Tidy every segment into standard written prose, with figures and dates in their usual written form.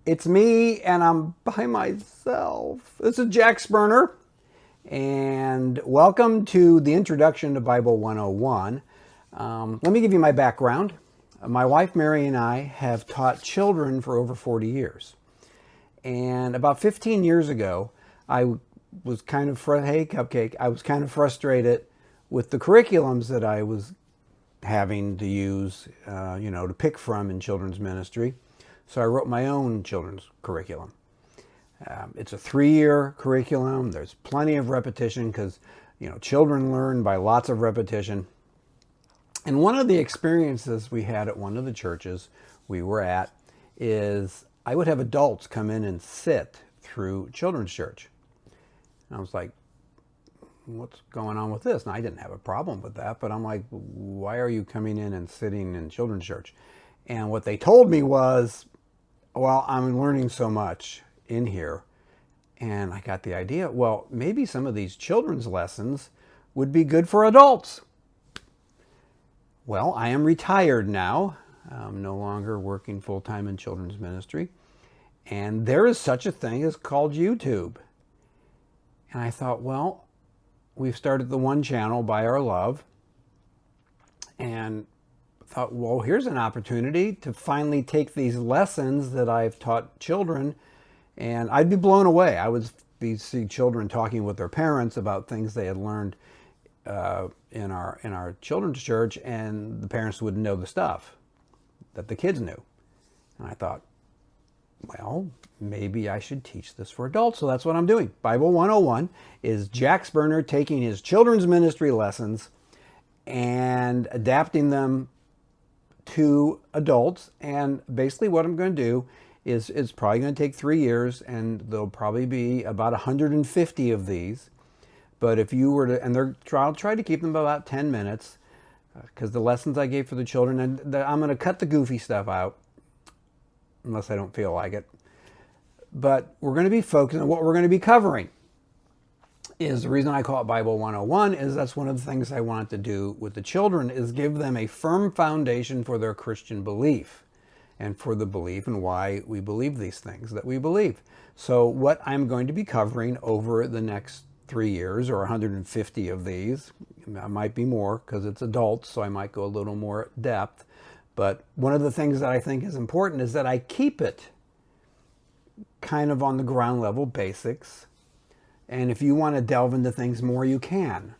It's me, and I'm by myself. This is Jack Spoerner, and welcome to the Introduction to Bible 101. Let me give you my background. My wife Mary and I have taught children for over 40 years. And about 15 years ago, I was kind of, hey Cupcake, I was kind of frustrated with the curriculums that I was having to use, to pick from in children's ministry. So I wrote my own children's curriculum. It's a 3-year curriculum. There's plenty of repetition because, children learn by lots of repetition. And one of the experiences we had at one of the churches we were at is I would have adults come in and sit through children's church. And I was like, what's going on with this? And I didn't have a problem with that, but I'm like, why are you coming in and sitting in children's church? And what they told me was, well, I'm learning so much in here. And I got the idea, well, maybe some of these children's lessons would be good for adults. Well, I am retired now. I'm no longer working full-time in children's ministry. And there is such a thing as called YouTube. And I thought, well, we've started the one channel by our love. And thought, well, here's an opportunity to finally take these lessons that I've taught children, and I'd be blown away. I would see children talking with their parents about things they had learned in our children's church, and the parents wouldn't know the stuff that the kids knew. And I thought, well, maybe I should teach this for adults. So that's what I'm doing. Bible 101 is Jack Spoerner taking his children's ministry lessons and adapting them to adults. And basically what I'm going to do is it's probably going to take 3 years, and there'll probably be about 150 of these. But if you were to, and I'll try to keep them about 10 minutes because the lessons I gave for the children, and I'm going to cut the goofy stuff out unless I don't feel like it. But we're going to be focused on what we're going to be covering. Is the reason I call it Bible 101 is that's one of the things I want to do with the children is give them a firm foundation for their Christian belief and for the belief and why we believe these things that we believe. So what I'm going to be covering over the next 3 years, or 150 of these, I might be more because it's adults, so I might go a little more depth. But one of the things that I think is important is that I keep it kind of on the ground level basics. And if you want to delve into things more, you can.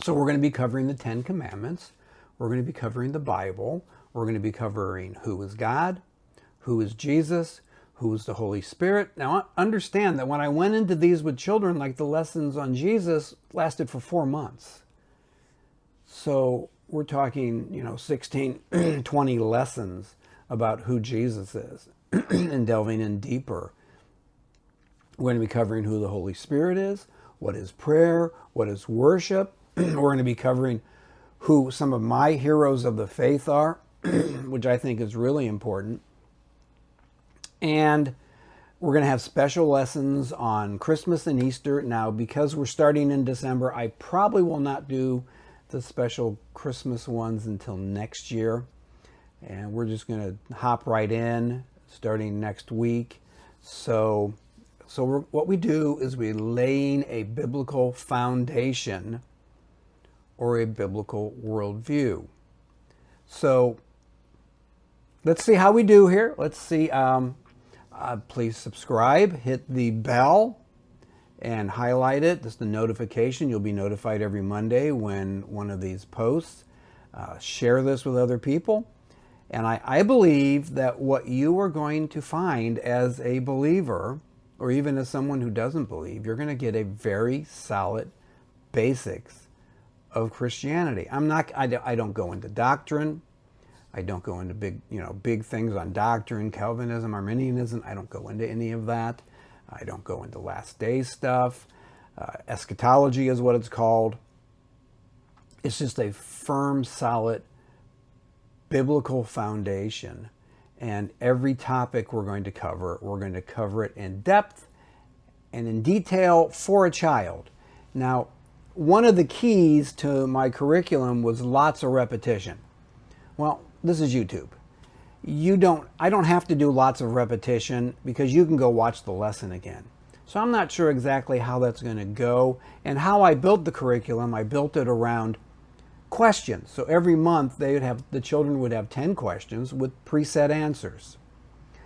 So we're going to be covering the 10 Commandments. We're going to be covering the Bible. We're going to be covering who is God, who is Jesus, who is the Holy Spirit. Now, understand that when I went into these with children, like the lessons on Jesus lasted for 4 months. So we're talking, 16, 20 lessons about who Jesus is and delving in deeper. We're going to be covering who the Holy Spirit is, what is prayer, what is worship. We're going to be covering who some of my heroes of the faith are, which I think is really important. And we're going to have special lessons on Christmas and Easter. Now, because we're starting in December, I probably will not do the special Christmas ones until next year. And we're just going to hop right in starting next week. So what we do is we're laying a biblical foundation or a biblical worldview. So let's see how we do here. Let's see. Please subscribe, hit the bell, and highlight it. This is the notification. You'll be notified every Monday when one of these posts. Share this with other people. And I believe that what you are going to find as a believer, or even as someone who doesn't believe, you're going to get a very solid basics of Christianity. I don't go into doctrine. I don't go into big things on doctrine, Calvinism, Arminianism. I don't go into any of that. I don't go into last day stuff. Eschatology is what it's called. It's just a firm, solid biblical foundation. And every topic we're going to cover it in depth and in detail for a child. Now, one of the keys to my curriculum was lots of repetition. Well, this is YouTube. I don't have to do lots of repetition because you can go watch the lesson again. So I'm not sure exactly how that's going to go. And how I built the curriculum, I built it around questions. So every month the children would have 10 questions with preset answers.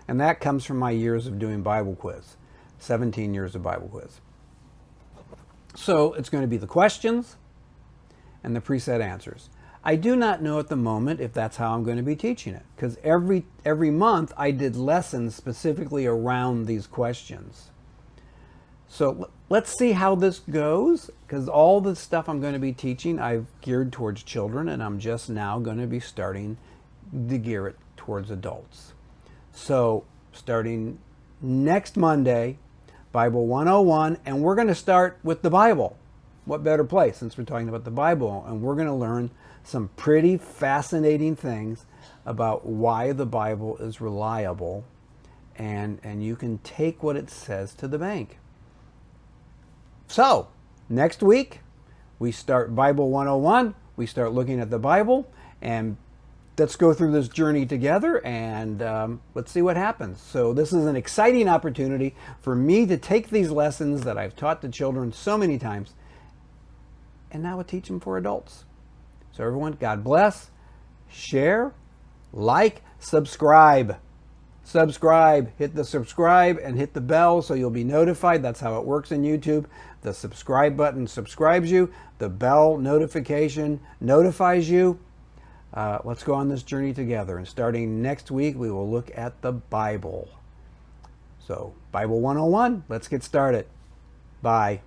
And that comes from my years of doing Bible quiz, 17 years of Bible quiz. So it's going to be the questions and the preset answers. I do not know at the moment if that's how I'm going to be teaching it, because every month I did lessons specifically around these questions. So let's see how this goes, because all the stuff I'm going to be teaching I've geared towards children, and I'm just now going to be starting to gear it towards adults. So starting next Monday, Bible 101, and we're going to start with the Bible. What better place since we're talking about the Bible? And we're going to learn some pretty fascinating things about why the Bible is reliable, and you can take what it says to the bank. So next week we start Bible 101. We start looking at the Bible, and let's go through this journey together, and let's see what happens. So this is an exciting opportunity for me to take these lessons that I've taught the children so many times, and now I teach them for adults. So everyone, God bless, share, like, subscribe. Subscribe, hit the subscribe and hit the bell so you'll be notified. That's how it works in YouTube. The subscribe button subscribes you. The bell notification notifies you. Let's go on this journey together. And starting next week, we will look at the Bible. So, Bible 101, let's get started. Bye.